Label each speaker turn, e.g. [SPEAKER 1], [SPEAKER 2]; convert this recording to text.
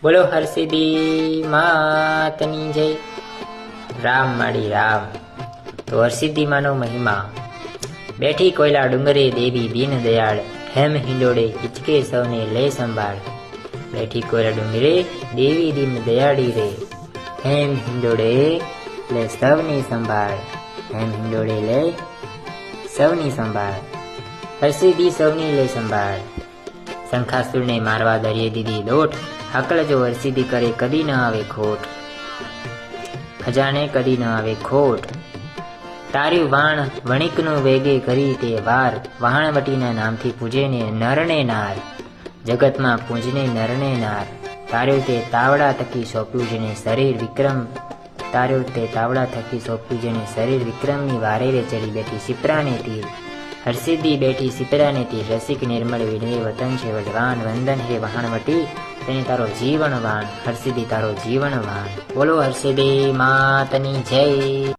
[SPEAKER 1] બોલો હરસિદ્ધિ માતની જય. રામ માડી રામ. તો હરસિદ્ધિ માનો મહિમા. બેઠી કોયલા ડુંગરે દેવી દીન દયાળ, હેમ હિંડોળે હિચકે સૌને લે સંભાળ. બેઠી કોયલા ડુંગરે દેવી દીન દયાળી રે, હેમ હિંડોળે લે સૌની સંભાળ. હેમ હિંડોળે લે સૌની સંભાળ. હરસિદ્ધિ સૌની લે સંભાળ. શંખાસુરને મારવા દરિયે દીધી લોટ, હકલ જો હરસિદ્ધિ કરે કદી ન આવે ખોટ. ખજાને કદી ન આવે ખોટ. તાર્યું વાણ વણિકનું વેગે કરી તે વાર, વહાણવટીના નામથી પૂજે ને નરને નાર. જગતમાં પૂજને નરને નાર. તાર્યું તે તાવડા થકી સોંપ્યું જેને શરીર વિક્રમ. તાર્યું તે તાવડા થકી સોંપ્યું જેને શરીર વિક્રમની વારે રે ચડી બેઠી સિપરાને તીર. હરસિદ્ધિ બેઠી સિપરાને તીર. રસિક નિર્મળ વિનય વતન છે વઢવાન, વંદન હે વહાણવટી તેને તારો જીવન વાન. હરસિદ્ધિ તારો જીવન વાન. બોલો હરસિદ્ધિ માતની જય.